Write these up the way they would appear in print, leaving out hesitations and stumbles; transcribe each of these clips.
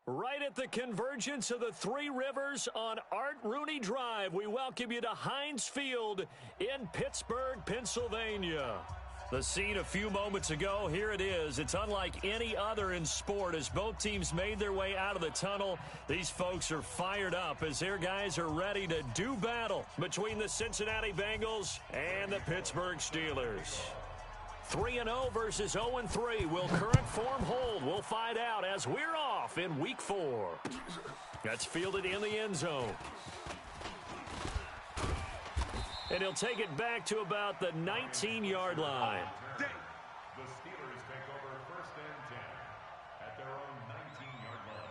Right at the convergence of the Three Rivers on Art Rooney Drive, we welcome you to Heinz Field in Pittsburgh, Pennsylvania. The scene a few moments ago, here it is. It's unlike any other in sport as both teams made their way out of the tunnel. These folks are fired up as their guys are ready to do battle between the Cincinnati Bengals and the Pittsburgh Steelers. 3-0 versus 0-3. Will current form hold? We'll find out as we're off in Week 4. That's fielded in the end zone. And he'll take it back to about the 19-yard line. The Steelers take over 1st and 10 at their own 19-yard line.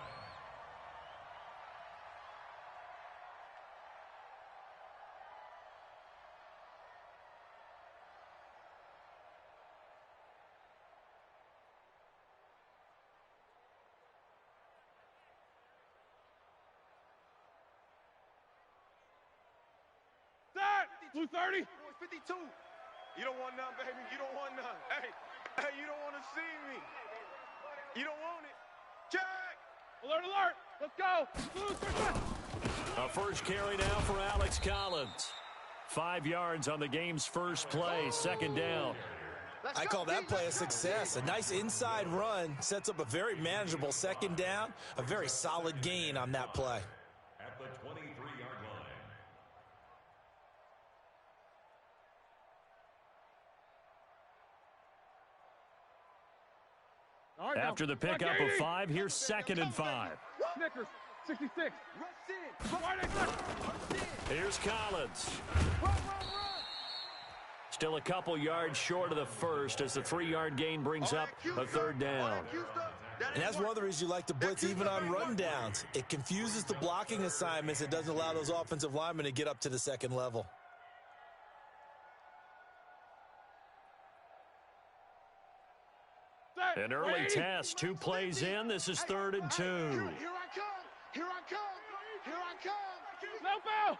Blue 30. 52. You don't want none, baby. You don't want none. Hey, you don't want to see me. You don't want it. Jack! Alert, alert. Let's go. Blue, a first carry now for Alex Collins. 5 yards on the game's first play, 2nd down. I call that play a success. A nice inside run sets up a very manageable 2nd down. A very solid gain on that play. At the 23-yard line. After the pickup of 5, here's 2nd and 5. Snickers, 66. Here's Collins. Still a couple yards short of the first as the 3-yard gain brings up a 3rd down. And that's one of the reasons you like to blitz even on rundowns. It confuses the blocking assignments. It doesn't allow those offensive linemen to get up to the 2nd level. An early test, 2 plays in. This is 3rd and 2. Here I come. Here I come. Here I come. No foul.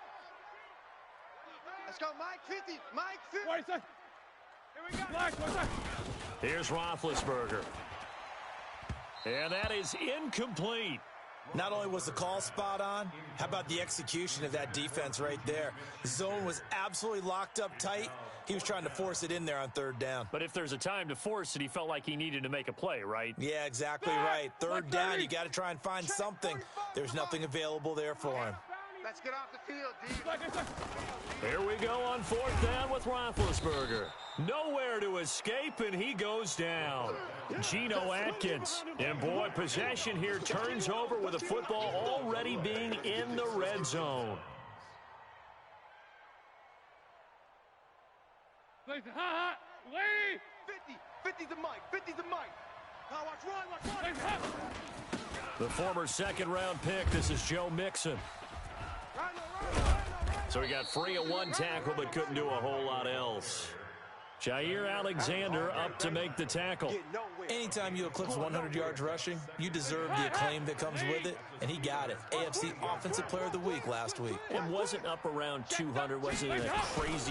Let's go, Mike 50. Mike 50. 40 seconds. Here we go. Black, 1 second. Here's Roethlisberger. And that is incomplete. Not only was the call spot on, how about the execution of that defense right there? The zone was absolutely locked up tight. He was trying to force it in there on 3rd down. But if there's a time to force it, he felt like he needed to make a play, right? Yeah, exactly right. 3rd down, you got to try and find something. There's nothing available there for him. Let's get off the field, D. Here we go on 4th down with Roethlisberger. Nowhere to escape, and he goes down. Geno Atkins. And, boy, possession here turns over with the football already being in the red zone. Lady, ha, ha, lady. 50 to Mike. 50 to Mike. Now watch run. Lady, ha. The former 2nd-round pick, this is Joe Mixon. So he got free of 1 tackle but couldn't do a whole lot else. Jair Alexander up to make the tackle. Anytime you eclipse 100 yards rushing, you deserve the acclaim that comes with it, and he got it. AFC Offensive Player of the Week last week. It wasn't up around 200, wasn't a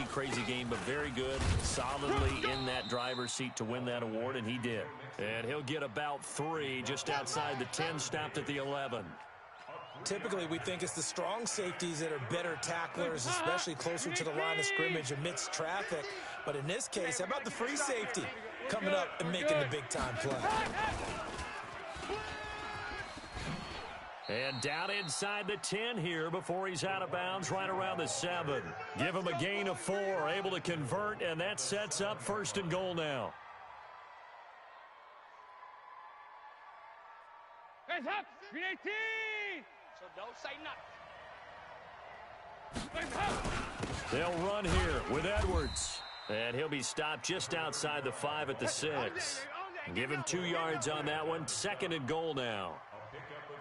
crazy game, but very good, solidly in that driver's seat to win that award, and he did. And he'll get about 3 just outside the 10, stopped at the 11. Typically, we think it's the strong safeties that are better tacklers, especially closer to the line of scrimmage amidst traffic. But in this case, how about the free safety coming up and making the big-time play? And down inside the 10 here before he's out of bounds right around the 7. Give him a gain of 4, able to convert, and that sets up 1st and goal now. Hands up. Green 18. So don't say nothing. Hands up. They'll run here with Edwards. And he'll be stopped just outside the 5 at the 6. Give him 2 yards on that one. 2nd and goal now.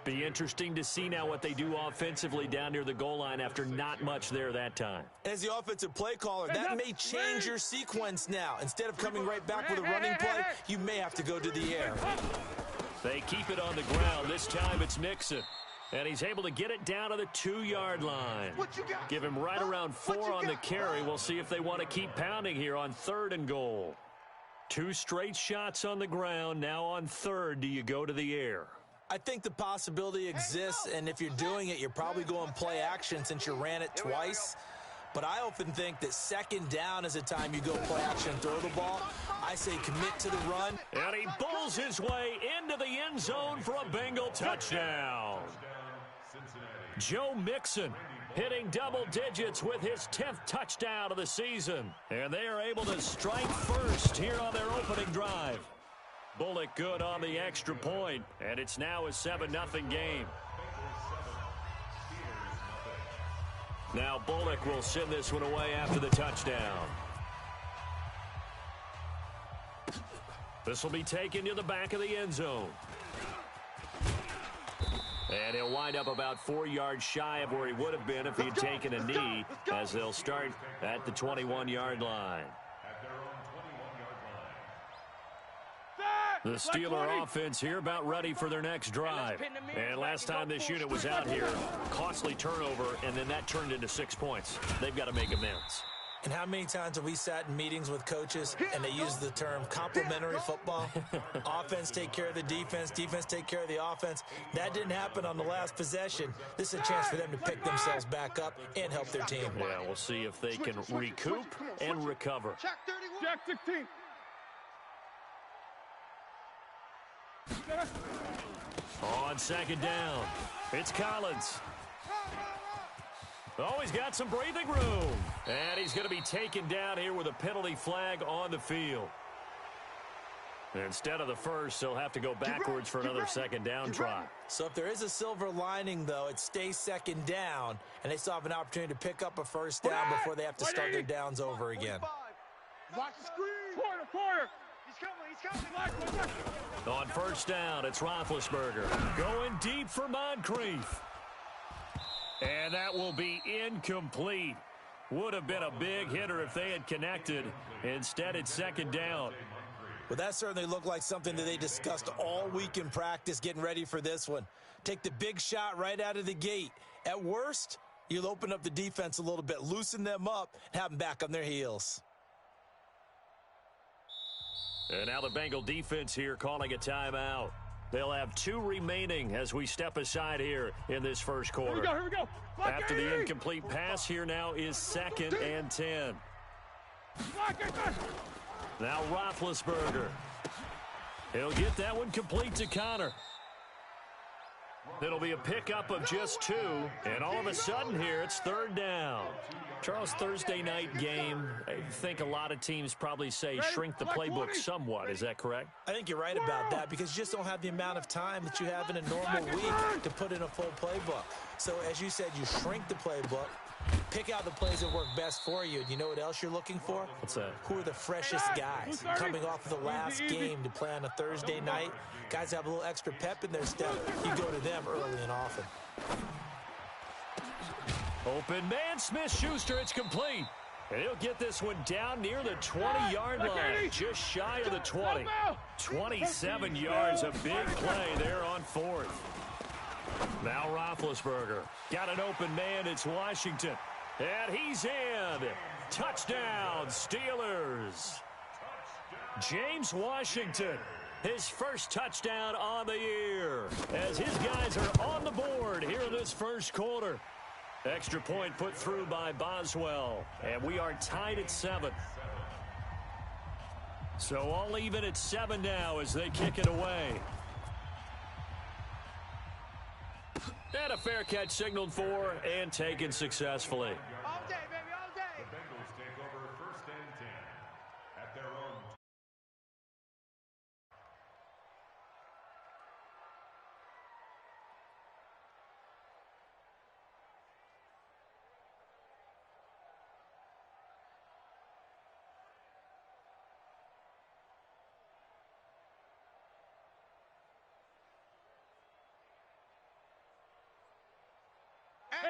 Be interesting to see now what they do offensively down near the goal line after not much there that time. As the offensive play caller, that may change your sequence now. Instead of coming right back with a running play, you may have to go to the air. They keep it on the ground. This time it's Mixon. And he's able to get it down to the 2-yard line. Give him right around 4 on the carry. We'll see if they want to keep pounding here on 3rd and goal. 2 straight shots on the ground. Now on 3rd, do you go to the air? I think the possibility exists, and if you're doing it, you're probably going play action since you ran it twice. But I often think that second down is a time you go play action and throw the ball. I say commit to the run. And he bulls his way into the end zone for a Bengal touchdown. Joe Mixon hitting double digits with his 10th touchdown of the season. And they are able to strike first here on their opening drive. Bullock good on the extra point, and it's now a 7-0 game. Now Bullock will send this one away after the touchdown. This will be taken to the back of the end zone. And he'll wind up about 4 yards shy of where he would have been if he had taken a knee, as they'll start at the 21-yard line. The Steeler offense here about ready for their next drive. And last time this unit was out here, costly turnover, and then that turned into 6 points. They've got to make amends. And how many times have we sat in meetings with coaches and they use the term complementary football? Offense take care of the defense, defense take care of the offense. That didn't happen on the last possession. This is a chance for them to pick themselves back up and help their team. Yeah, we'll see if they can recoup and recover. Jack 16. On second down, it's Collins. Oh, he's got some breathing room. And he's going to be taken down here with a penalty flag on the field. Instead of the first, they'll have to go backwards for another second down try. So if there is a silver lining, though, it stays second down, and they still have an opportunity to pick up a first down before they have to start their downs over again. Watch the screen. Quarter. He's coming. On first down, it's Roethlisberger going deep for Moncrief. And that will be incomplete. Would have been a big hitter if they had connected. Instead, it's second down. Well, that certainly looked like something that they discussed all week in practice getting ready for this one. Take the big shot right out of the gate. At worst, you'll open up the defense a little bit, loosen them up, and have them back on their heels. And now the Bengal defense here calling a timeout. They'll have 2 remaining as we step aside here in this first quarter. Here we go. After the incomplete pass, here now is 2nd and 10. Now Roethlisberger. He'll get that one complete to Connor. It'll be a pickup of just 2, and all of a sudden here it's third down. Charles, Thursday night game, I think a lot of teams probably say shrink the playbook somewhat. Is that correct? I think you're right about that because you just don't have the amount of time that you have in a normal week to put in a full playbook. So as you said, you shrink the playbook, pick out the plays that work best for you. And you know what else you're looking for? What's that? Who are the freshest guys coming off of the last game to play on a Thursday night? Guys have a little extra pep in their step. You go to them early and often. Open man, Smith-Schuster, it's complete. And he'll get this one down near the 20-yard line, just shy of the 20. 27 yards, a big play there on 4th. Now Roethlisberger. Got an open man, it's Washington. And he's in. Touchdown, Steelers. James Washington, his first touchdown on the year, as his guys are on the board here in this first quarter. Extra point put through by Boswell, and we are tied at 7. So all even at 7 now as they kick it away. And a fair catch signaled for and taken successfully. All day, baby, all day. The Bengals take over 1st and 10 at their own.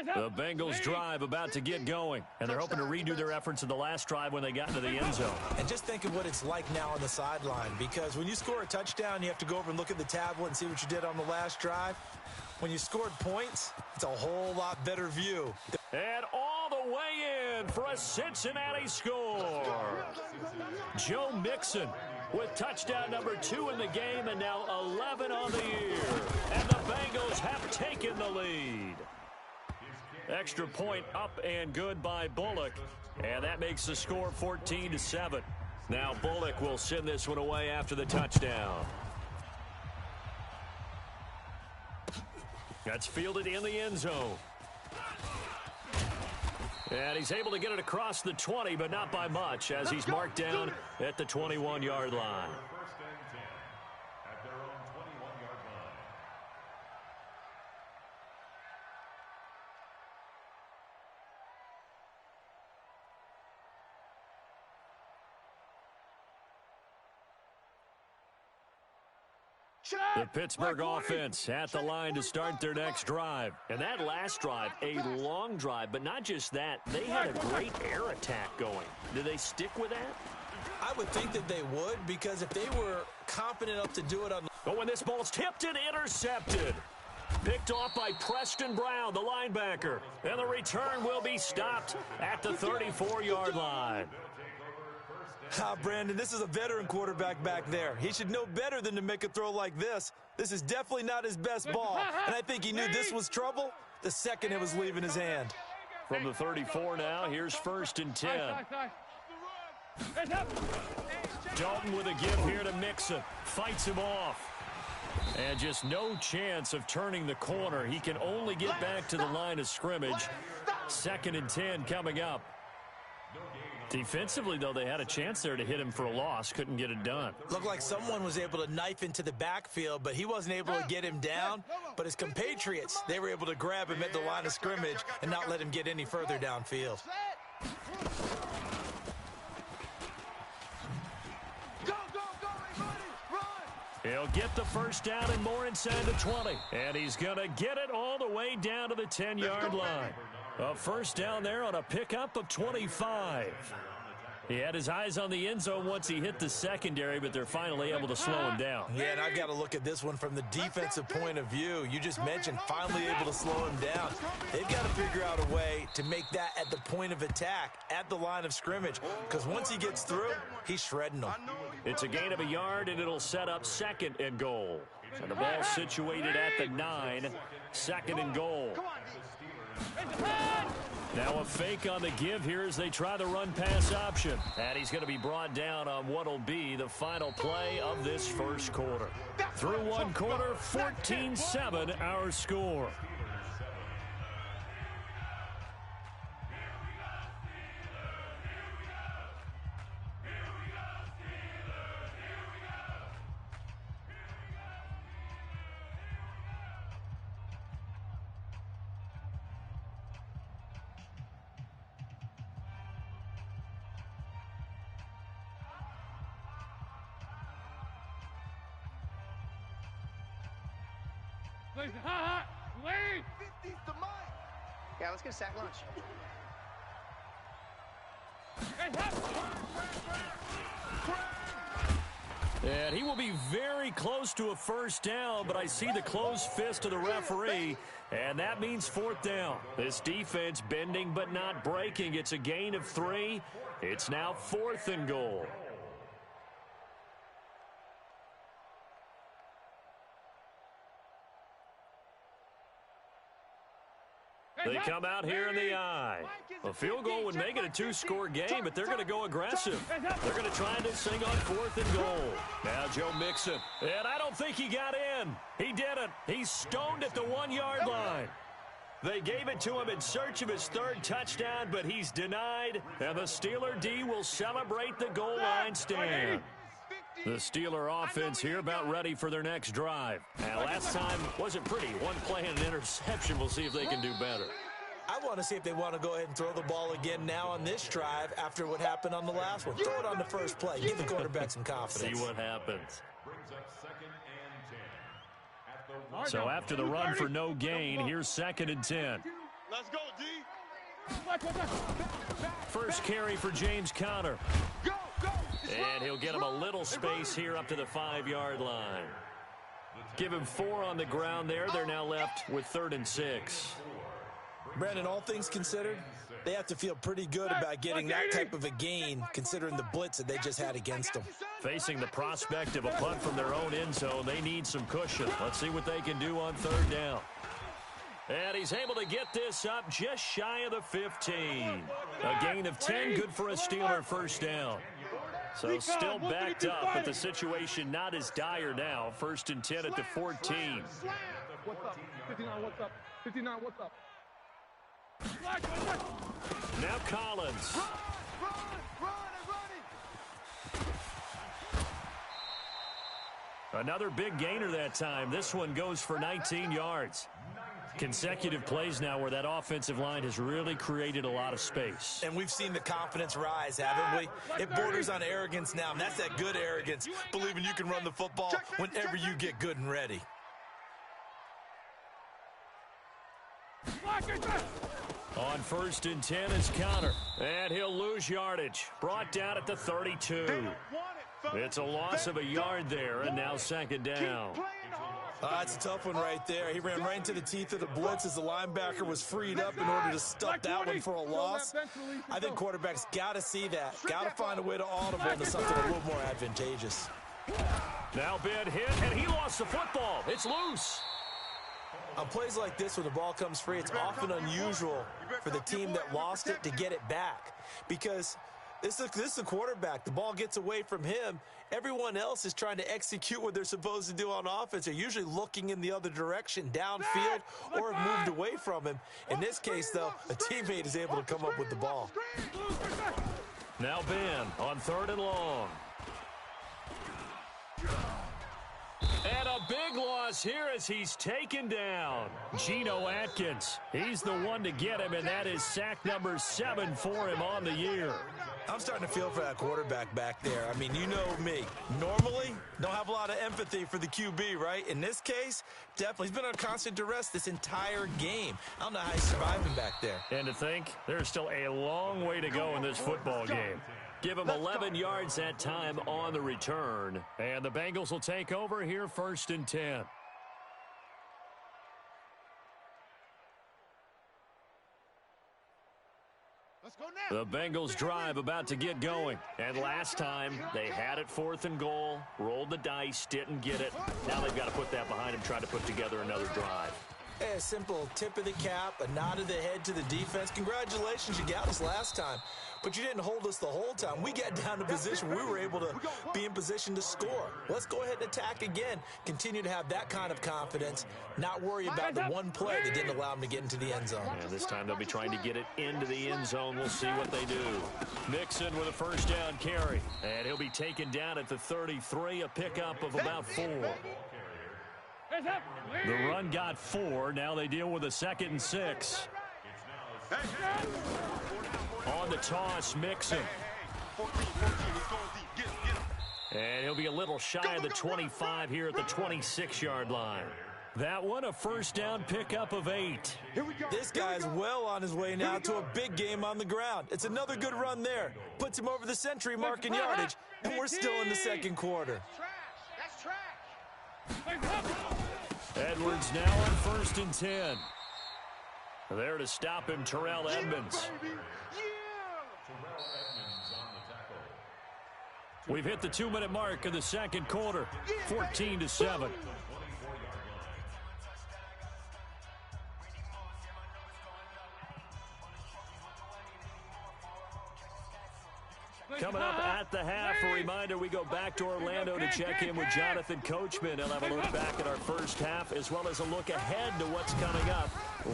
The Bengals drive about to get going, and they're hoping to redo their efforts in the last drive when they got into the end zone. And just think of what it's like now on the sideline, because when you score a touchdown, you have to go over and look at the tablet and see what you did on the last drive. When you scored points, it's a whole lot better view. And all the way in for a Cincinnati score. Joe Mixon with touchdown number 2 in the game and now 11 on the year. And the Bengals have taken the lead. Extra point up and good by Bullock. And that makes the score 14-7. Now Bullock will send this one away after the touchdown. That's fielded in the end zone. And he's able to get it across the 20, but not by much, as he's marked down at the 21-yard line. First and 10 at their own 21-yard line. The Pittsburgh offense at the line to start their next drive. And that last drive, a long drive, but not just that. They had a great air attack going. Do they stick with that? I would think that they would, because if they were confident enough to do it on the... Oh, when this ball's tipped and intercepted. Picked off by Preston Brown, the linebacker. And the return will be stopped at the 34-yard line. Brandon, this is a veteran quarterback back there. He should know better than to make a throw like this. This is definitely not his best ball, and I think he knew this was trouble the second it was leaving his hand. From the 34 now, here's 1st and 10. Dalton with a give here to Mixon. Fights him off. And just no chance of turning the corner. He can only get back to the line of scrimmage. 2nd and 10 coming up. Defensively, though, they had a chance there to hit him for a loss. Couldn't get it done. Looked like someone was able to knife into the backfield, but he wasn't able to get him down. But his compatriots, they were able to grab him at the line of scrimmage and not let him get any further downfield. He'll get the first down and more inside the 20. And he's going to get it all the way down to the 10-yard line. A first down there on a pickup of 25. He had his eyes on the end zone once he hit the secondary, but they're finally able to slow him down. Yeah, and I've got to look at this one from the defensive point of view. You just mentioned finally able to slow him down. They've got to figure out a way to make that at the point of attack, at the line of scrimmage, because once he gets through, he's shredding them. It's a gain of a yard, and it'll set up 2nd and goal. And the ball situated at the 9, 2nd and goal. Now a fake on the give here as they try the run-pass option. And he's going to be brought down on what will be the final play of this first quarter. Through one quarter, 14-7 our score. Yeah, let's get a sack lunch. And he will be very close to a first down, but I see the closed fist of the referee, and that means 4th down. This defense bending but not breaking. It's a gain of 3. It's now 4th and goal. They come out here in the eye. A field goal would make it a 2-score game, but they're going to go aggressive. They're going to try this thing on 4th and goal. Now Joe Mixon. And I don't think he got in. He didn't. He's stoned at the 1-yard line. They gave it to him in search of his 3rd touchdown, but he's denied. And the Steeler D will celebrate the goal line stand. The Steeler offense here about ready for their next drive. And last time wasn't pretty. One play and an interception. We'll see if they can do better. I want to see if they want to go ahead and throw the ball again now on this drive after what happened on the last one. Throw it on the first play. Give the quarterback some confidence. See what happens. Brings up 2nd and 10. So after the run for no gain, here's 2nd and 10. Let's go, D. First carry for James Conner. And he'll get him a little space here up to the 5-yard line. Give him 4 on the ground there. They're now left with 3rd and 6. Brandon, all things considered, They have to feel pretty good about getting that type of a gain, considering the blitz that they just had against them. Facing the prospect of a punt from their own end zone, they need some cushion. Let's see what they can do on third down. And he's able to get this up just shy of the 15. A gain of 10, good for a Steeler first down. So still backed up, but the situation not as dire now. 1st and 10 at the 14. What's up? 59, what's up? 59, what's up? Now Collins. Another big gainer that time. This one goes for 19 yards. Consecutive plays now where that offensive line has really created a lot of space. And we've seen the confidence rise, haven't we? It borders on arrogance now, and that's that good arrogance, believing you can run the football whenever you get good and ready. On 1st and 10 is Counter, and he'll lose yardage. Brought down at the 32. It's a loss of a yard there, and now 2nd down. That's a tough one right there. He ran right into the teeth of the blitz as the linebacker was freed up in order to stuff that one for a loss. I think quarterbacks got to see that. Got to find a way to audible into something a little more advantageous. Now Ben hit, and he lost the football. It's loose. On plays like this where the ball comes free, it's often unusual for the team that lost it to get it back. Because this is a quarterback. The ball gets away from him. Everyone else is trying to execute what they're supposed to do on offense. They're usually looking in the other direction, downfield, or have moved away from him. In this case, though, a teammate is able to come up with the ball. Now Ben on 3rd and long. And a big loss here as he's taken down. Geno Atkins. He's the one to get him, and that is sack number 7 for him on the year. I'm starting to feel for that quarterback back there. I mean, you know me. Normally, don't have a lot of empathy for the QB, right? In this case, definitely. He's been on constant duress this entire game. I don't know how he's surviving back there. And to think, there's still a long way to go in this football game. Give him 11 yards that time on the return. And the Bengals will take over here 1st and 10. The Bengals drive about to get going. And last time, they had it 4th and goal, rolled the dice, didn't get it. Now they've got to put that behind them, try to put together another drive. Hey, a simple tip of the cap, a nod of the head to the defense. Congratulations, you got us last time. But you didn't hold us the whole time. We got down to position. We were able to be in position to score. Let's go ahead and attack again. Continue to have that kind of confidence. Not worry about the one play that didn't allow them to get into the end zone. And this time they'll be trying to get it into the end zone. We'll see what they do. Mixon with a 1st down carry. And he'll be taken down at the 33, a pickup of about 4. The run got 4. Now they deal with a 2nd and 6. On the toss, Mixon. And he'll be a little shy of the 25 here at the 26-yard line. That one, a 1st down pickup of 8. This guy's well on his way now to a big game on the ground. It's another good run there. Puts him over the century mark in yardage, and we're still in the 2nd quarter. That's trash. Edwards now on 1st and 10. There to stop him, Terrell Edmonds. We've hit the 2-minute mark of the 2nd quarter, 14-7. Coming up at the half, a reminder, we go back to Orlando to check in with Jonathan Coachman. He'll have a look back at our first half as well as a look ahead to what's coming up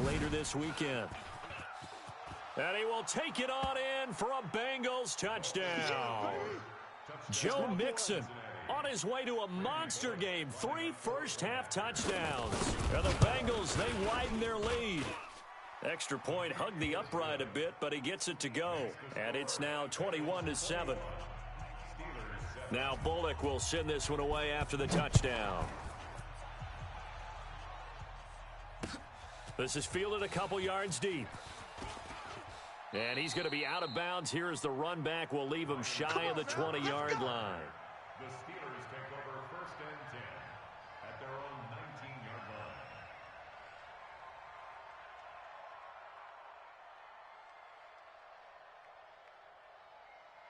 later this weekend. And he will take it on in for a Bengals touchdown. Joe Mixon on his way to a monster game. 3 first-half touchdowns. And the Bengals, they widen their lead. Extra point hugged the upright a bit, but he gets it to go. And it's now 21-7. Now Bullock will send this one away after the touchdown. This is fielded a couple yards deep. And he's going to be out of bounds here as the run back will leave him shy of the 20-yard line. The Steelers take over 1st and 10 at their own 19-yard line.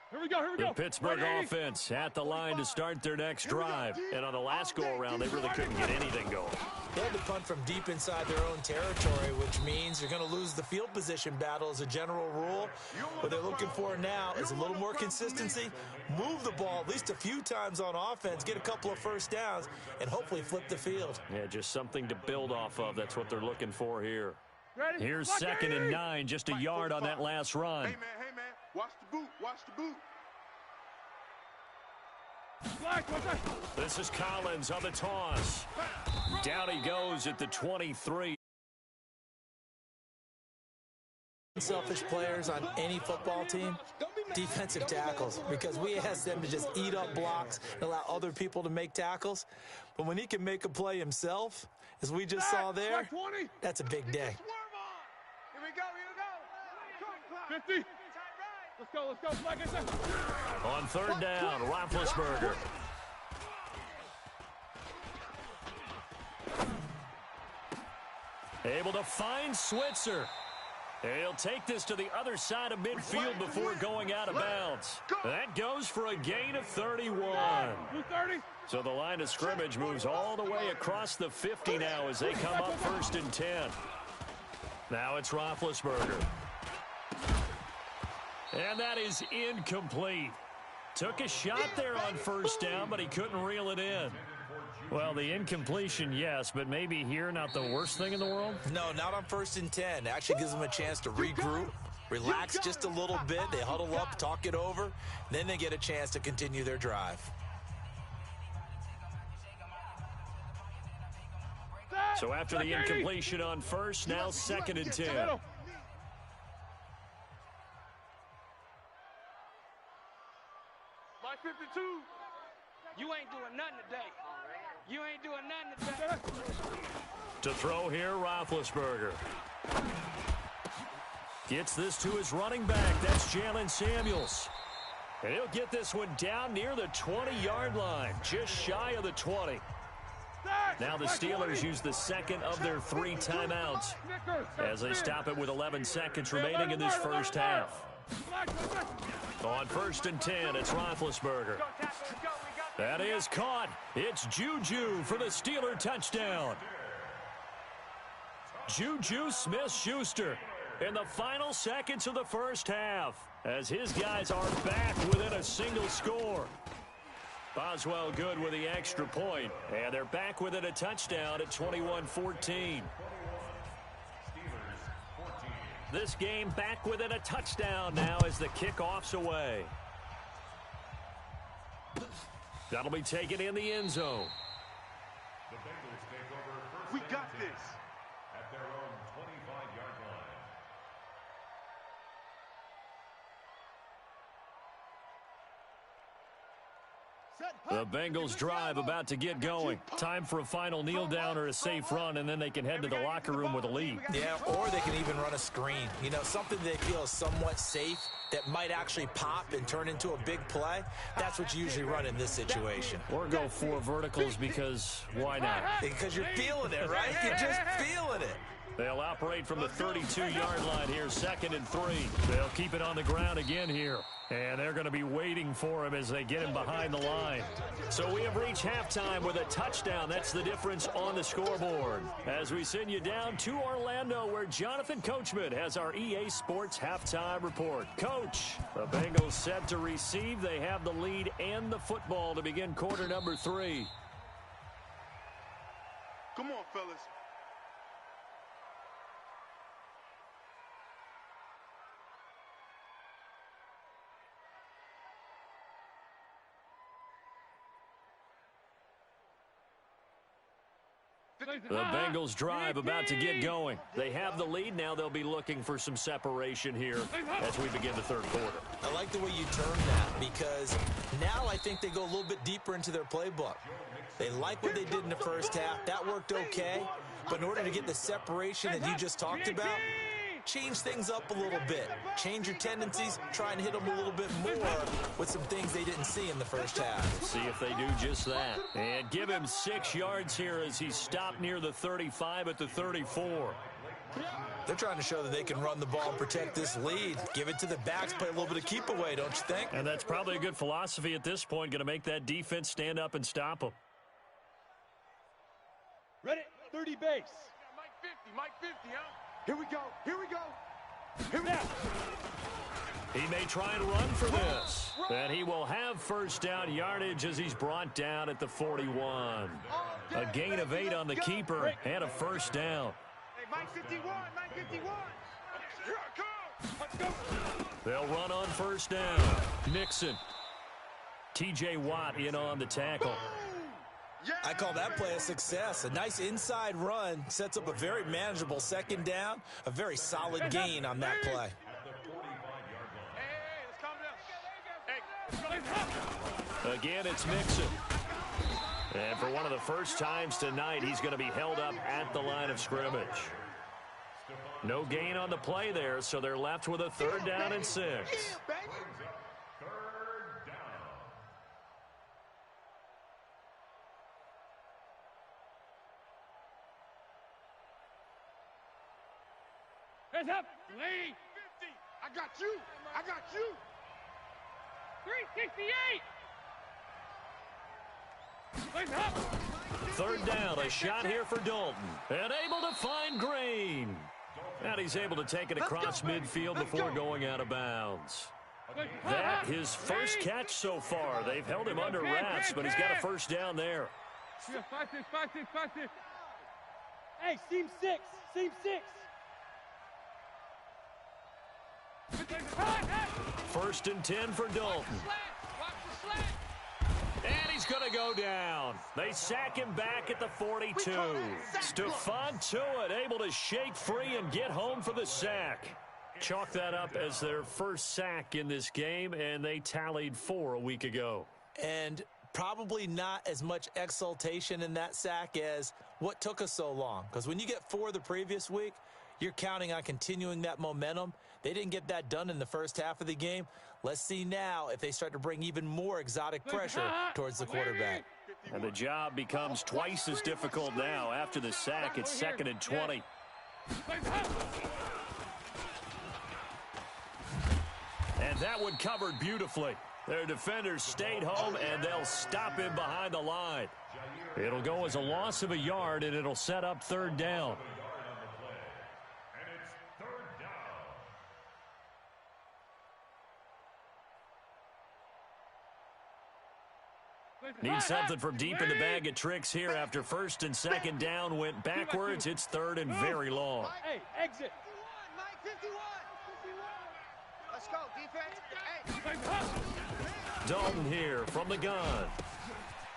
Here we go. The Pittsburgh offense at the line to start their next drive. And on the last go-around, they really couldn't get anything going. They had to punt from deep inside their own territory, which means you're going to lose the field position battle as a general rule. What they're looking for now is a little more consistency, move the ball at least a few times on offense, get a couple of first downs, and hopefully flip the field. Yeah, just something to build off of. That's what they're looking for here. Ready? Here's 2nd and 9, just a yard on that last run. Hey, man, watch the boot, watch the boot. This is Collins on the toss. Down he goes at the 23. Selfish players on any football team, defensive tackles, because we ask them to just eat up blocks and allow other people to make tackles. But when he can make a play himself, as we just saw there, that's a big day. Here we go. 50. Let's go. Flag it. On 3rd down, Roethlisberger. Able to find Switzer. He'll take this to the other side of midfield before going out of bounds. That goes for a gain of 31. So the line of scrimmage moves all the way across the 50 now as they come up 1st and 10. Now it's Roethlisberger. And that is incomplete. Took a shot there on 1st down, but he couldn't reel it in. Well, the incompletion, yes, but maybe here not the worst thing in the world? No, not on 1st and 10. Actually gives them a chance to regroup, relax just a little bit. They huddle up, talk it over. Then they get a chance to continue their drive. So after the incompletion on 1st, now 2nd and 10. My 52. You ain't doing nothing today. You ain't doing nothing today. To throw here, Roethlisberger. Gets this to his running back. That's Jalen Samuels. And he'll get this one down near the 20-yard line, just shy of the 20. Now the Steelers use the 2nd of their 3 timeouts as they stop it with 11 seconds remaining in this first half. On 1st and 10, it's Roethlisberger. That is caught. It's Juju for the Steeler touchdown. Juju Smith-Schuster in the final seconds of the first half as his guys are back within a single score. Boswell good with the extra point, and they're back within a touchdown at 21-14. This game back within a touchdown now as the kickoff's away. That'll be taken in the end zone. The Bengals take over 1st We and got 10 this. at their own 25-yard line. The Bengals drive about to get going. Time for a final kneel down or a safe run, and then they can head to the locker room with a lead. Yeah, or they can even run a screen. You know, something they feel is somewhat safe that might actually pop and turn into a big play. That's what you usually run in this situation. Or go 4 verticals because why not? Because you're feeling it, right? You're just feeling it. They'll operate from the 32-yard line here, 2nd and 3. They'll keep it on the ground again here. And they're going to be waiting for him as they get him behind the line. So we have reached halftime with a touchdown. That's the difference on the scoreboard. As we send you down to Orlando, where Jonathan Coachman has our EA Sports halftime report. Coach, the Bengals set to receive. They have the lead and the football to begin quarter number 3. Come on, fellas. The Bengals drive about to get going. They have the lead. Now they'll be looking for some separation here as we begin the third quarter. I like the way you term that because now I think they go a little bit deeper into their playbook. They like what they did in the first half. That worked okay. But in order to get the separation that you just talked about, change things up a little bit. Change your tendencies. Try and hit them a little bit more with some things they didn't see in the first half. See if they do just that. And give him 6 yards here as he stopped near the 35 at the 34. They're trying to show that they can run the ball and protect this lead. Give it to the backs, play a little bit of keep away, don't you think? And that's probably a good philosophy at this point, going to make that defense stand up and stop them. Ready? 30 base. Mike 50, huh? Here we go. Here we go. Here we go. He may try and run for this. And he will have first down yardage as he's brought down at the 41. A gain of 8 on the keeper and a first down. Hey, Mike 51, Mike 51. Here I come. Let's go. They'll run on first down. Nixon. T.J. Watt in on the tackle. I call that play a success. A nice inside run sets up a very manageable second down. A very solid gain on that play. Again, it's Nixon. And for one of the first times tonight, he's going to be held up at the line of scrimmage. No gain on the play there, so they're left with a 3rd down and 6. Hands up. Lead. 50. I got you. I got you. 368. Hands up. 3rd down, a shot here for Dalton. And able to find Green. And he's able to take it across midfield before going out of bounds. That his first catch so far. They've held him under wraps, but he's got a first down there. 5-6, 5-6, 5-6. Hey, seam 6. Seam 6. 1st and 10 for Dalton. And he's going to go down. They sack him back at the 42. Stephon Tuitt able to shake free and get home for the sack. Chalk that up as their first sack in this game, and they tallied 4 a week ago. And probably not as much exultation in that sack as what took us so long. Because when you get 4 the previous week, you're counting on continuing that momentum. They didn't get that done in the first half of the game. Let's see now if they start to bring even more exotic pressure towards the quarterback. And the job becomes twice as difficult now. After the sack, it's 2nd and 20. And that one covered beautifully. Their defenders stayed home, and they'll stop him behind the line. It'll go as a loss of a yard, and it'll set up 3rd down. Need something from deep in the bag of tricks here after 1st and 2nd down went backwards. It's 3rd and very long. Hey, exit. Mike 51. Let's go, defense. Hey. Dalton here from the gun.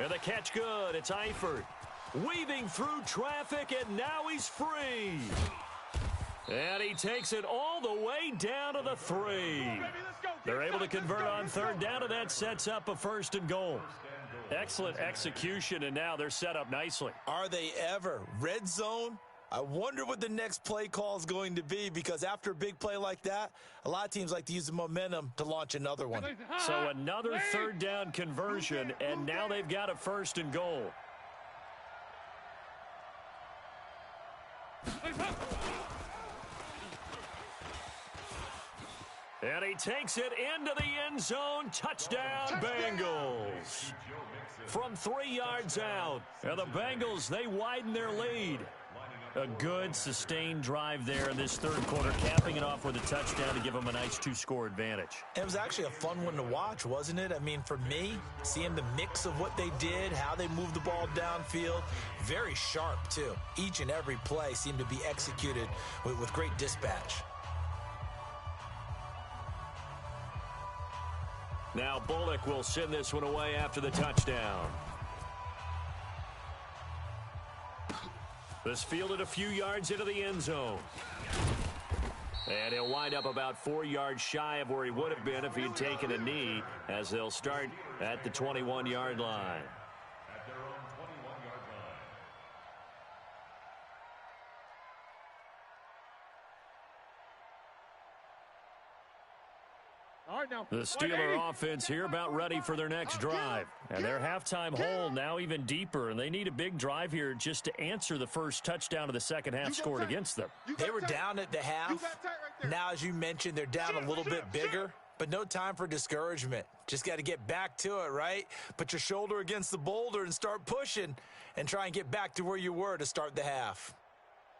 And the catch good. It's Eifert. Weaving through traffic, and now he's free. And he takes it all the way down to the 3. They're able to convert on 3rd down, and that sets up a 1st and goal. Excellent execution, and now they're set up nicely. Are they ever? Red zone? I wonder what the next play call is going to be, because after a big play like that, a lot of teams like to use the momentum to launch another one. So another 3rd down conversion, and now they've got a 1st and goal. And he takes it into the end zone. Touchdown, Bengals. From 3 yards out. And the Bengals, they widen their lead. A good, sustained drive there in this 3rd quarter, capping it off with a touchdown to give them a nice 2-score advantage. It was actually a fun one to watch, wasn't it? I mean, for me, seeing the mix of what they did, how they moved the ball downfield, very sharp, too. Each and every play seemed to be executed with great dispatch. Now Bullock will send this one away after the touchdown. This fielded a few yards into the end zone. And he'll wind up about 4 yards shy of where he would have been if he had taken a knee, as they'll start at the 21-yard line. At their own 21-yard line. All right, now. The Steeler offense here about ready for their next drive. And their halftime hole now even deeper, and they need a big drive here just to answer the first touchdown of the second half scored against them. They were down at the half. Now, as you mentioned, they're down a little bit bigger, but no time for discouragement. Just got to get back to it, right? Put your shoulder against the boulder and start pushing and try and get back to where you were to start the half.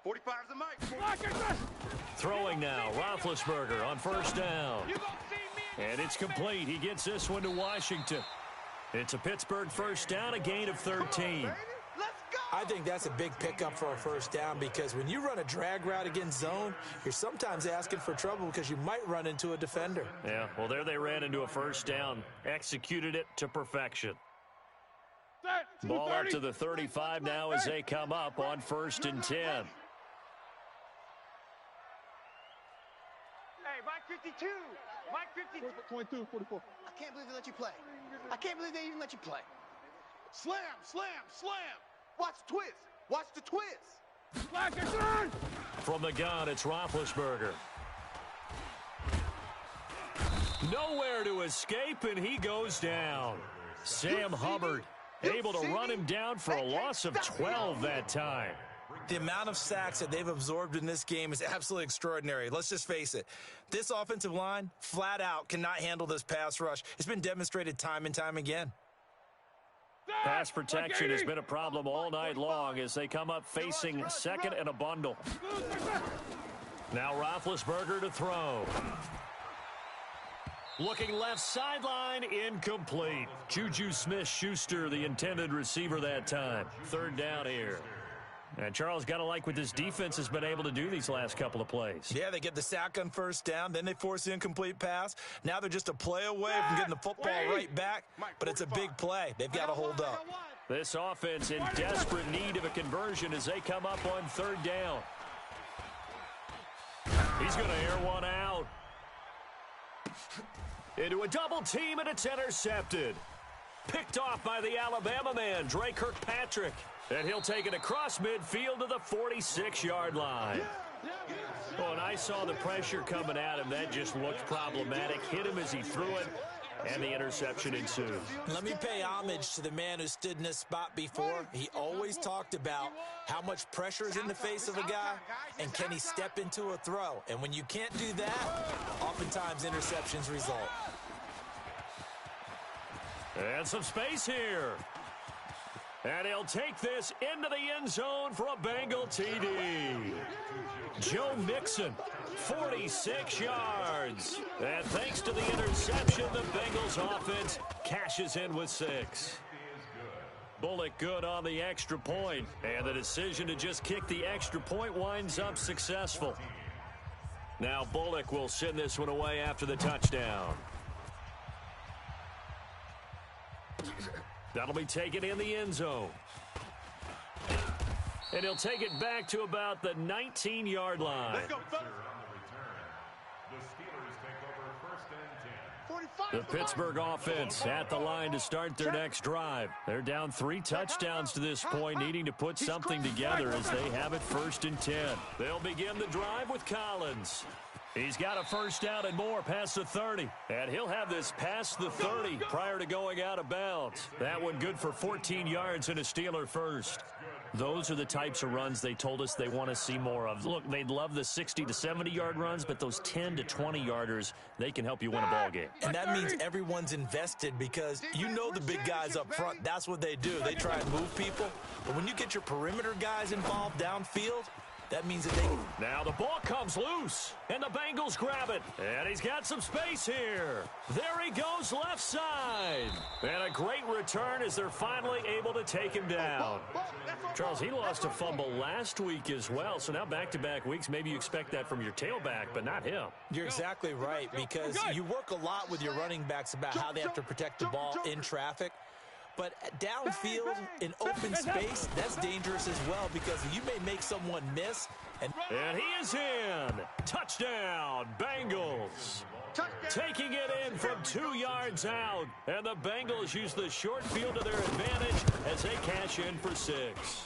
45's the mic. Throwing now, Roethlisberger on first down. And it's complete. He gets this one to Washington. It's a Pittsburgh first down, a gain of 13. I think that's a big pickup for a first down because when you run a drag route against zone, you're sometimes asking for trouble because you might run into a defender. Yeah, well, there they ran into a first down, executed it to perfection. Ball up to the 35 now as they come up on 1st and 10. Hey, Mike 52. Mike 52. 22, 44. I can't believe they let you play. I can't believe they even let you play. Slam, slam, slam. Watch the twist. Watch the twist. Black and turn. From the gun, it's Roethlisberger. Nowhere to escape, and he goes down. Sam Hubbard able to run him down for a loss of 12 that time. The amount of sacks that they've absorbed in this game is absolutely extraordinary. Let's just face it. This offensive line, flat out, cannot handle this pass rush. It's been demonstrated time and time again. Pass protection has been a problem all night long as they come up facing second and a bundle. Now Roethlisberger to throw. Looking left sideline, incomplete. Juju Smith-Schuster, the intended receiver that time. 3rd down here. And Charles, got to like what this defense has been able to do these last couple of plays. Yeah, they get the sack on first down, then they force the incomplete pass. Now they're just a play away from getting the football right back, but it's a big play. They've got to hold up. This offense in desperate need of a conversion as they come up on 3rd down. He's going to air one out. Into a double team, and it's intercepted. Picked off by the Alabama man, Dre Kirkpatrick. And he'll take it across midfield to the 46-yard line. Oh, and I saw the pressure coming at him. That just looked problematic. Hit him as he threw it, and the interception ensued. Let me pay homage to the man who stood in this spot before. He always talked about how much pressure is in the face of a guy, and can he step into a throw. And when you can't do that, oftentimes interceptions result. And some space here. And he'll take this into the end zone for a Bengal TD. Joe Mixon, 46 yards. And thanks to the interception, the Bengals offense cashes in with 6. Bullock good on the extra point. And the decision to just kick the extra point winds up successful. Now Bullock will send this one away after the touchdown. That'll be taken in the end zone. And he'll take it back to about the 19-yard line. Let's go, fellas. The Pittsburgh offense at the line to start their next drive. They're down 3 touchdowns to this point, needing to put something together as they have it 1st and 10. They'll begin the drive with Collins. He's got a first down and more past the 30. And he'll have this past the 30 prior to going out of bounds. That one good for 14 yards and a Steeler first. Those are the types of runs they told us they want to see more of. Look, they'd love the 60 to 70-yard runs, but those 10 to 20-yarders, they can help you win a ball game. And that means everyone's invested because you know the big guys up front, that's what they do. They try and move people. But when you get your perimeter guys involved downfield, that means that they... Now the ball comes loose, and the Bengals grab it. And he's got some space here. There he goes left side. And a great return as they're finally able to take him down. Charles, he lost a fumble last week as well, so now back-to-back weeks, maybe you expect that from your tailback, but not him. You're exactly right, because you work a lot with your running backs about how they have to protect the ball in traffic. But downfield, in open space, that's dangerous as well because you may make someone miss. And he is in. Touchdown, Bengals. Taking it in from 2 yards out. And the Bengals use the short field to their advantage as they cash in for 6.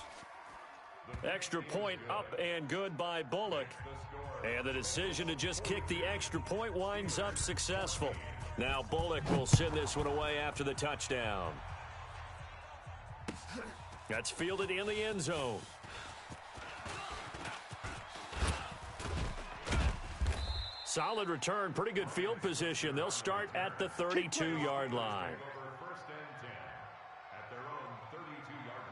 Extra point up and good by Bullock. And the decision to just kick the extra point winds up successful. Now Bullock will send this one away after the touchdown. That's fielded in the end zone. Solid return, pretty good field position. They'll start at the 32-yard line. First and 10 at their own 32-yard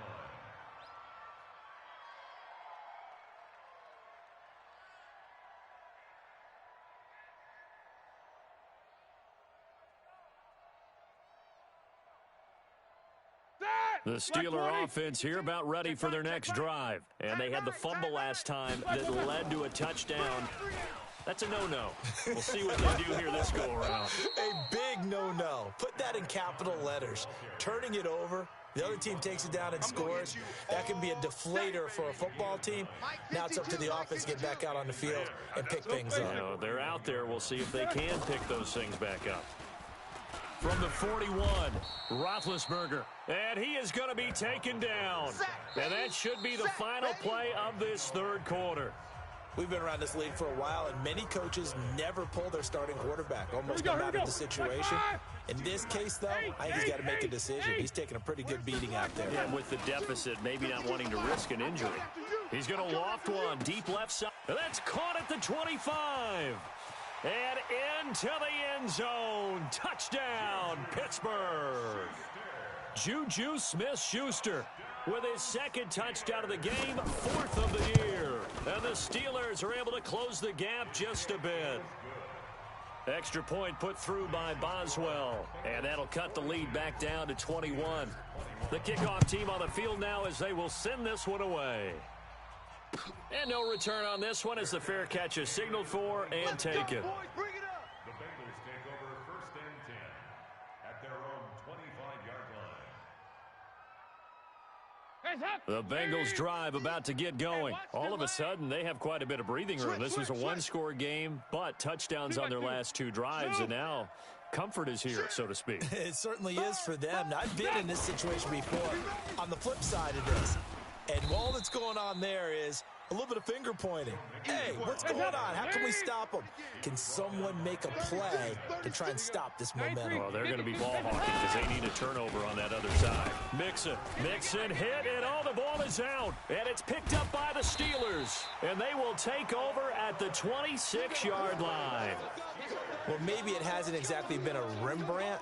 line. The Steeler offense here about ready for their next drive. And they had the fumble last time that led to a touchdown. That's a no-no. We'll see what they do here this go-around. A big no-no. Put that in capital letters. Turning it over, the other team takes it down and scores. That can be a deflator for a football team. Now it's up to the offense to get back out on the field and pick things up. You know, they're out there. We'll see if they can pick those things back up. From the 41, Roethlisberger. And he is going to be taken down. And that should be the final play of this third quarter. We've been around this league for a while, and many coaches never pull their starting quarterback, almost no matter the situation. In this case, though, I think he's got to make a decision. He's taking a pretty good beating out there. And with the deficit, maybe not wanting to risk an injury. He's going to loft one deep left side. And that's caught at the 25. And into the end zone. Touchdown, Pittsburgh. Juju Smith-Schuster with his second touchdown of the game, fourth of the year. And the Steelers are able to close the gap just a bit. Extra point put through by Boswell. And that'll cut the lead back down to 21. The kickoff team on the field now as they will send this one away. And no return on this one as the fair catch is signaled for and taken. The Bengals take over first and 10 at their own 25-yard line. The Bengals drive about to get going. All of a sudden, they have quite a bit of breathing room. This was a one-score game, but touchdowns on their last two drives, and now comfort is here, so to speak. It certainly is for them. Now, I've been in this situation before on the flip side of this. And all that's going on there is a little bit of finger pointing. Hey, what's going on? How can we stop them? Can someone make a play to try and stop this momentum? Oh, they're going to be ball hawking because they need a turnover on that other side. Mixon hit, and all the ball is out. And it's picked up by the Steelers. And they will take over at the 26-yard line. Well, maybe it hasn't exactly been a Rembrandt,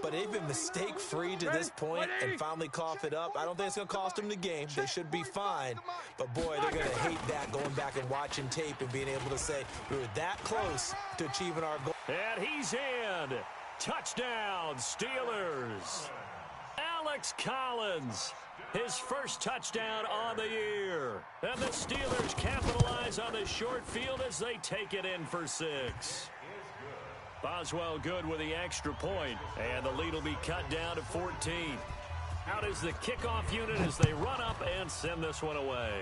but they've been mistake-free to this point and finally cough it up. I don't think it's going to cost them the game. They should be fine. But, boy, they're going to hate that, going back and watching tape and being able to say, we were that close to achieving our goal. And he's in. Touchdown, Steelers. Alex Collins, his first touchdown on the year. And the Steelers capitalize on the short field as they take it in for 6. Boswell good with the extra point, and the lead will be cut down to 14. Out is the kickoff unit as they run up and send this one away.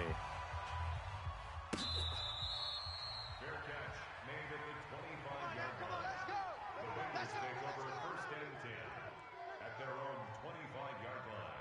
Fair catch made at the 25-yard line. The Bengals take over first and 10 at their own 25-yard line.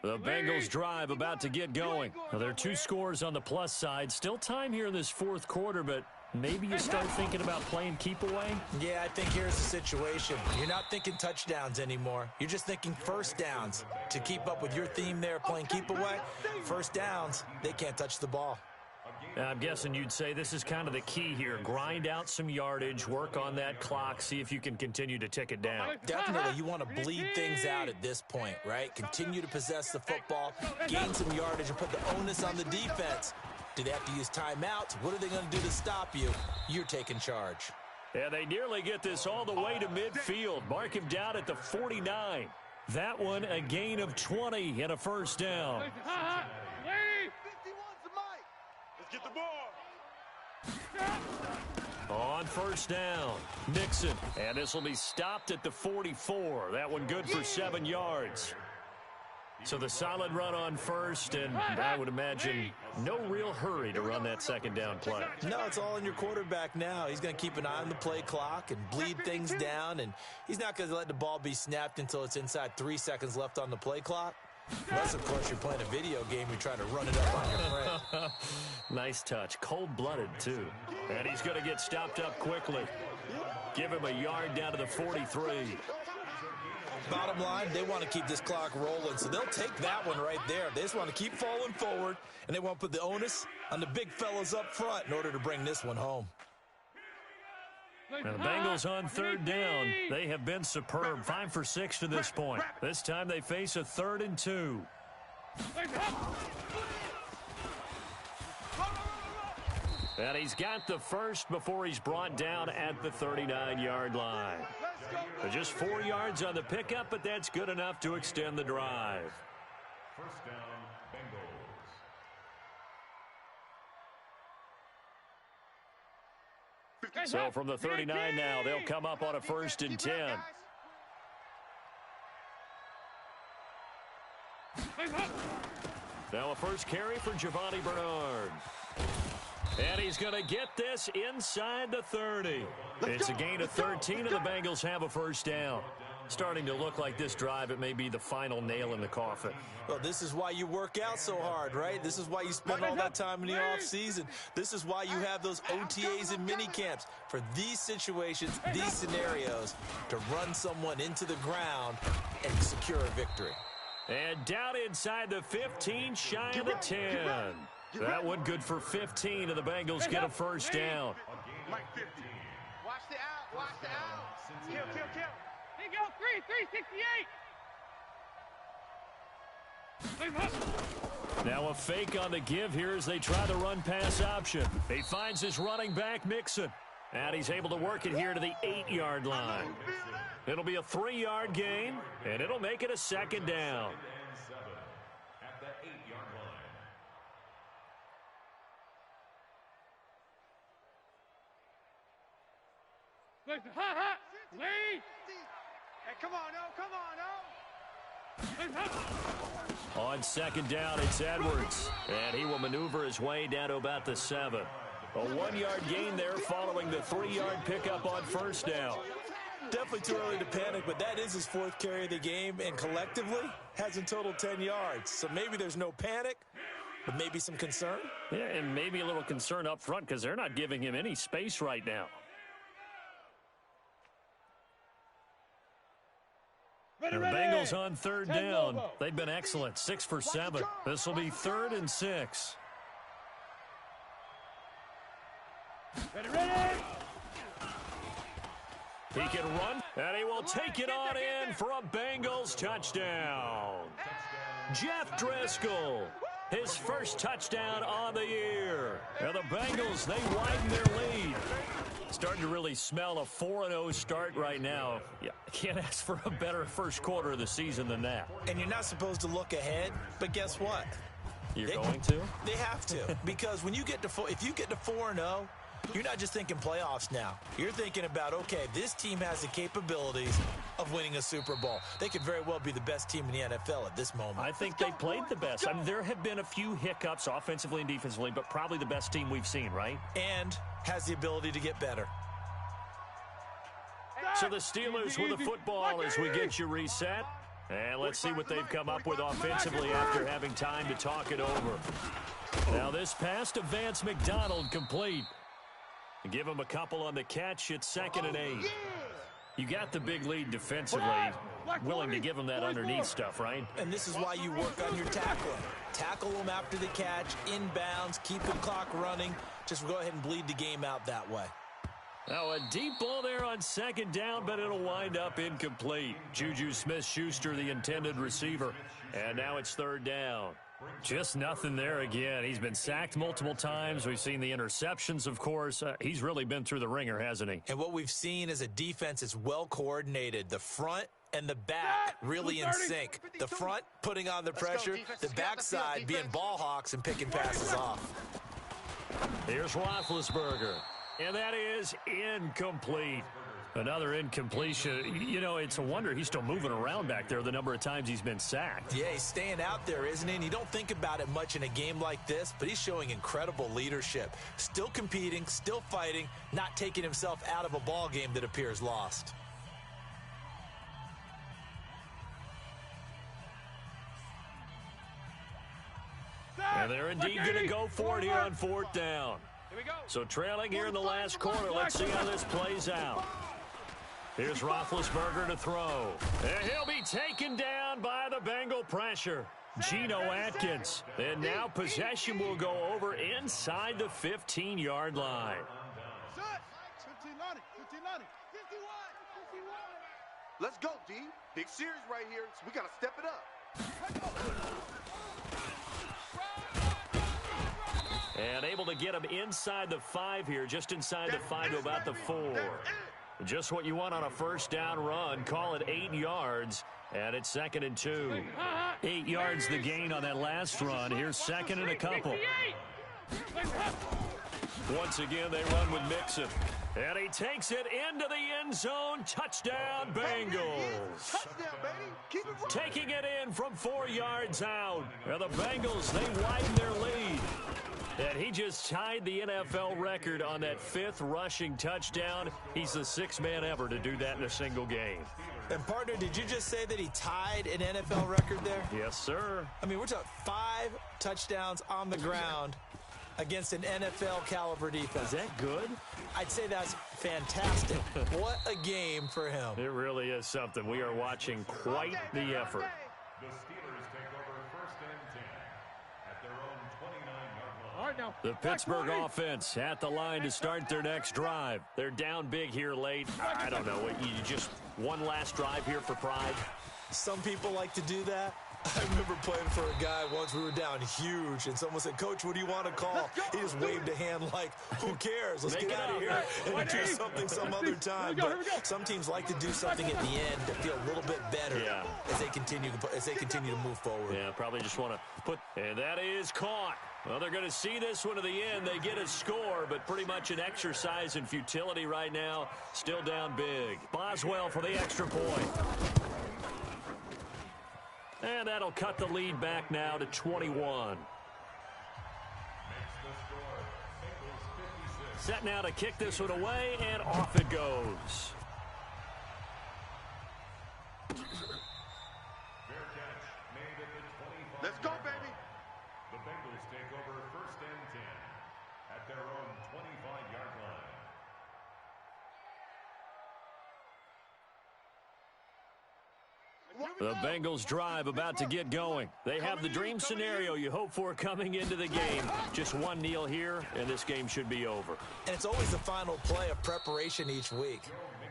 The Bengals drive about to get going. Now, there are 2 scores on the plus side. Still time here in this fourth quarter, but maybe you start thinking about playing keep away? Yeah, I think here's the situation. You're not thinking touchdowns anymore. You're just thinking first downs. To keep up with your theme there, playing keep away, first downs, they can't touch the ball. I'm guessing you'd say this is kind of the key here. Grind out some yardage, work on that clock, see if you can continue to tick it down. Definitely, you want to bleed things out at this point, right? Continue to possess the football, gain some yardage, and put the onus on the defense. Do they have to use timeouts? What are they going to do to stop you? You're taking charge. And they nearly get this all the way to midfield. Mark him down at the 49. That one, a gain of 20 and a first down. Get the ball. On first down, Nixon. And this will be stopped at the 44. That one good for 7 yards. So the solid run on first, and I would imagine no real hurry to run that second down play. No, it's all in your quarterback now. He's going to keep an eye on the play clock and bleed things down, and he's not going to let the ball be snapped until it's inside 3 seconds left on the play clock. Unless, of course, you're playing a video game, you're trying to run it up on your friend. Nice touch. Cold-blooded, too. And he's going to get stopped up quickly. Give him a yard down to the 43. Bottom line, they want to keep this clock rolling, so they'll take that one right there. They just want to keep falling forward, and they want to put the onus on the big fellas up front in order to bring this one home. Now the Bengals on third down. They have been superb. 5 for 6 to this point. This time they face a 3rd and 2. And he's got the first before he's brought down at the 39-yard line. So just 4 yards on the pickup, but that's good enough to extend the drive. First down, Bengals. So from the 39 now, they'll come up on a 1st and 10. Now a first carry for Giovanni Bernard. And he's going to get this inside the 30. It's a gain of 13, and the Bengals have a first down. Starting to look like this drive, it may be the final nail in the coffin. Well, this is why you work out so hard, right? This is why you spend all that time in the offseason. This is why you have those OTAs and mini camps for these situations, these scenarios, to run someone into the ground and secure a victory. And down inside the 15, shy of the 10. That one good for 15, and the Bengals get a first down. Mike 15. Watch the out. Watch the out. Kill, kill, kill. They go 368. Now a fake on the give here as they try the run-pass option. He finds his running back, Mixon. And he's able to work it here to the 8-yard line. It'll be a 3-yard gain, and it'll make it a 2nd down. At the 8-yard line. Listen, ha, lead. Hey, come on, no. On 2nd down, it's Edwards. And he will maneuver his way down to about the 7. A 1-yard gain there following the 3-yard pickup on 1st down. Definitely too early to panic, but that is his 4th carry of the game, and collectively has in total 10 yards. So maybe there's no panic, but maybe some concern. Yeah, and maybe a little concern up front because they're not giving him any space right now. And the Bengals on 3rd down. They've been excellent. 6 for 7. This will be 3rd and 6. Ready. He can run, and he will take it on in for a Bengals touchdown. Jeff Driscoll, his first touchdown on the year. And the Bengals, they widen their lead. Starting to really smell a 4-0 start right now. Yeah, can't ask for a better first quarter of the season than that. And you're not supposed to look ahead, but guess what? You're going to? They have to, because when you get to if you get to 4-0, you're not just thinking playoffs now. You're thinking about, okay, this team has the capabilities of winning a Super Bowl. They could very well be the best team in the NFL at this moment. I think they played the best. I mean, there have been a few hiccups offensively and defensively, but probably the best team we've seen, right? And has the ability to get better. So the Steelers with the football as we get you reset. And let's see what they've come up with offensively after having time to talk it over. Now this pass to Vance McDonald complete. Give him a couple on the catch. It's 2nd and 8. You got the big lead defensively. Willing to give him that underneath stuff, right? And this is why you work on your tackling. Tackle them after the catch, inbounds, keep the clock running. Just go ahead and bleed the game out that way. Now a deep ball there on 2nd down, but it'll wind up incomplete. Juju Smith-Schuster, the intended receiver. And now it's 3rd down. Just nothing there again. He's been sacked multiple times. We've seen the interceptions, of course. He's really been through the ringer, hasn't he? And what we've seen is a defense that's well coordinated. The front and the back really in sync. The front putting on the pressure, the backside being ball hawks and picking passes off. Here's Roethlisberger. And that is incomplete. Another incompletion. You know, it's a wonder he's still moving around back there the number of times he's been sacked. Yeah, he's staying out there, isn't he? And you don't think about it much in a game like this, but he's showing incredible leadership. Still competing, still fighting, not taking himself out of a ball game that appears lost. And they're indeed going to go for it here on 4th down. Here we go. So trailing here in the last quarter. Let's see how this plays out. Here's Roethlisberger to throw. And he'll be taken down by the Bengal pressure. Geno Atkins. And now possession will go over inside the 15-yard line. 15-90, 15-90. Let's go, D. Big series right here, so we got to step it up. And able to get him inside the 5 here, just inside the 5 to about the 4. Just what you want on a first down run. Call it 8 yards, and it's 2nd and 2. 8 yards the gain on that last run. Here's 2nd and a couple. Once again, they run with Mixon. And he takes it into the end zone. Touchdown, Bengals. Touchdown, baby. Keep it rolling. Taking it in from 4 yards out. And the Bengals, they widen their lead. And he just tied the NFL record on that 5th rushing touchdown. He's the 6th man ever to do that in a single game. And, partner, did you just say that he tied an NFL record there? Yes, sir. I mean, we're talking 5 touchdowns on the ground against an NFL-caliber defense. Is that good? I'd say that's fantastic. What a game for him. It really is something. We are watching quite the effort. The Steelers take over 1st and 10 at their own 29-yard line. All right, now. The Pittsburgh offense at the line to start their next drive. They're down big here late. I don't know. You just one last drive here for pride? Some people like to do that. I remember playing for a guy once. We were down huge, and someone said, "Coach, what do you want to call?" He just waved a hand like, "Who cares? Let's get out of here and do something some other time." But some teams like to do something at the end to feel a little bit better as they continue to move forward. Yeah, probably just want to put, and that is caught. Well, they're going to see this one to the end. They get a score, but pretty much an exercise in futility right now. Still down big. Boswell for the extra point. And that'll cut the lead back now to 21. Set now to kick this one away, and off it goes. Let's go, baby. The Bengals take over 1st and 10 at their own 25-yard line. The Bengals drive about to get going. They have the dream scenario you hope for coming into the game. Just one kneel here, and this game should be over. And it's always the final play of preparation each week.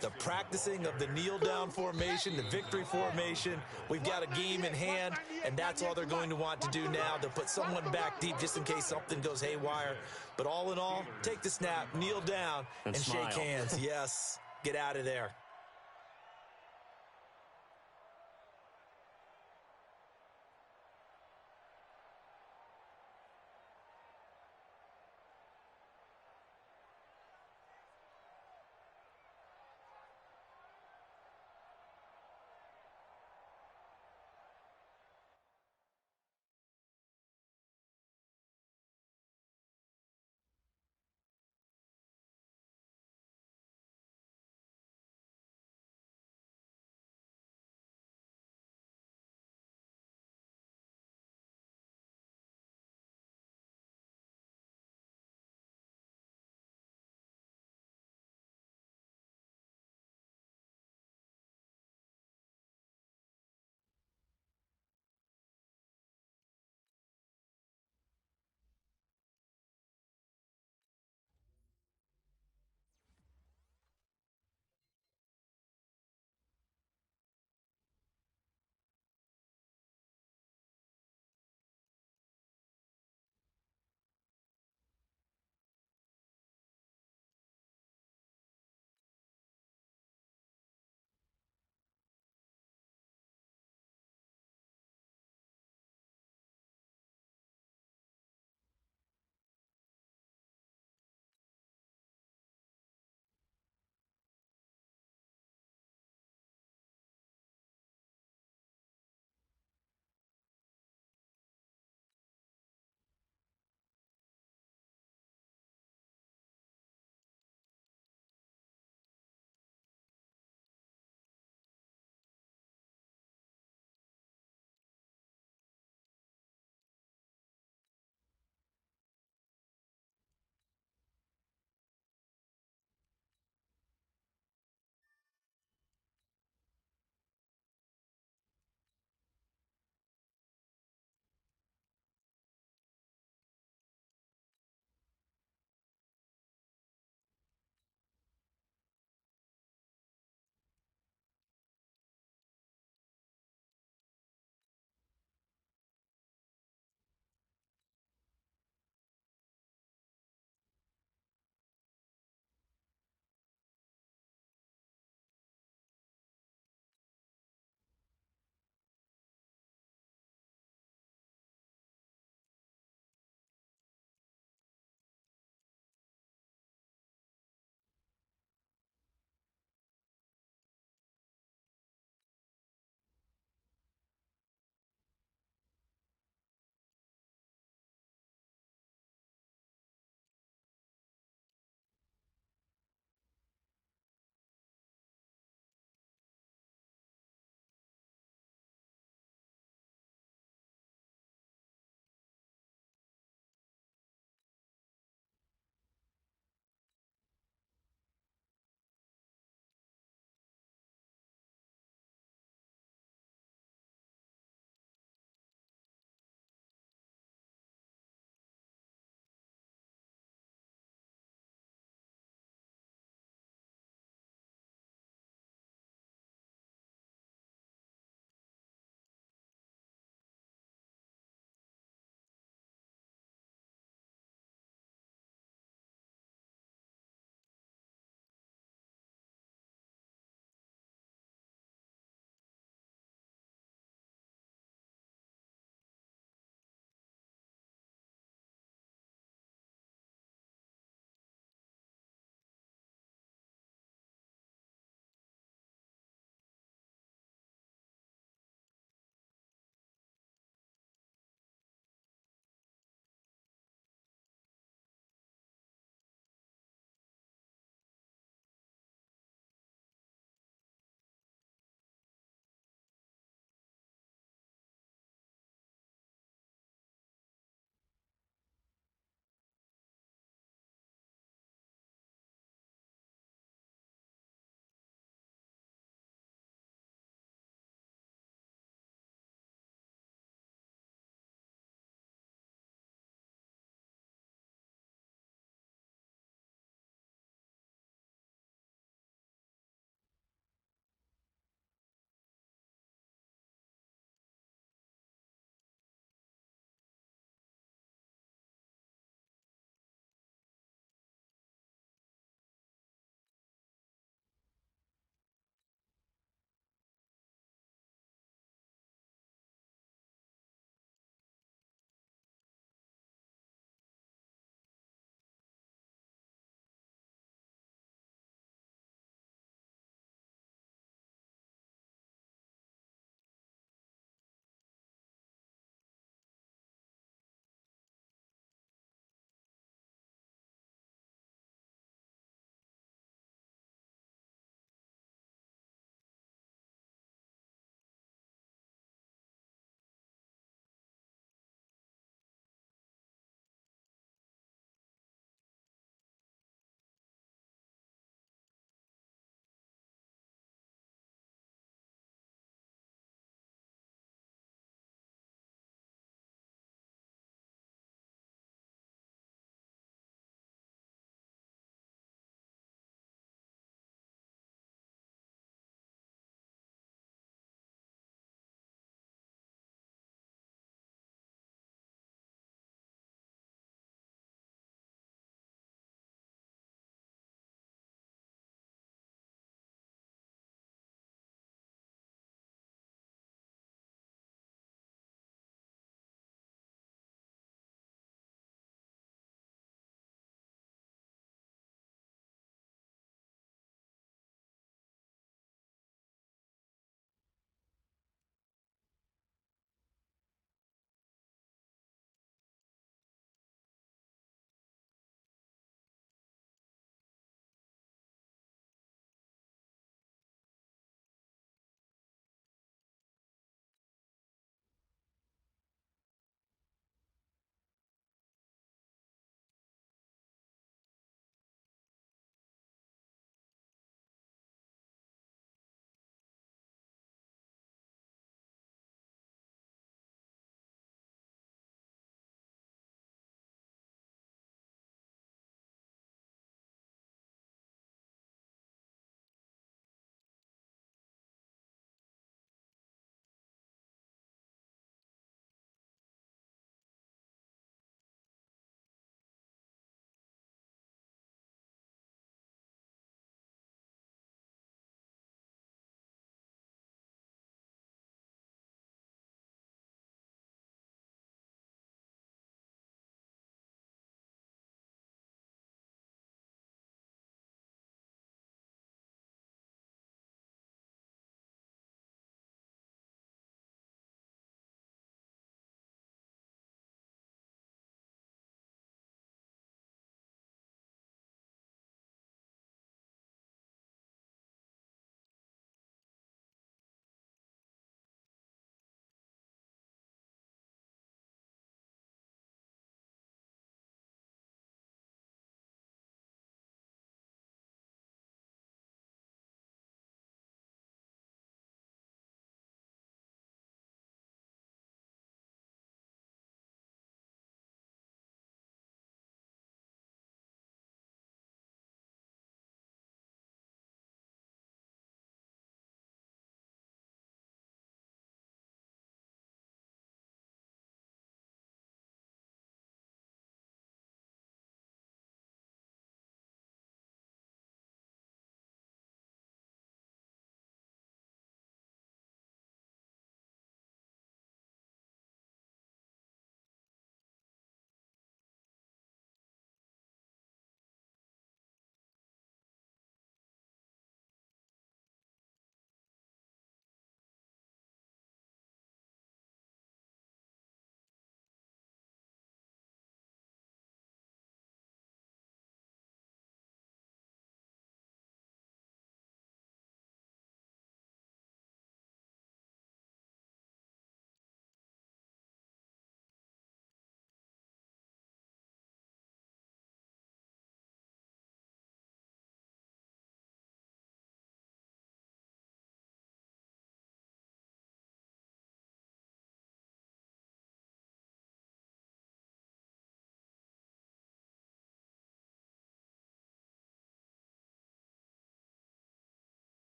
The practicing of the kneel-down formation, the victory formation. We've got a game in hand, and that's all they're going to want to do now. They'll put someone back deep just in case something goes haywire. But all in all, take the snap, kneel down, and smile. shake hands. Yes, get out of there.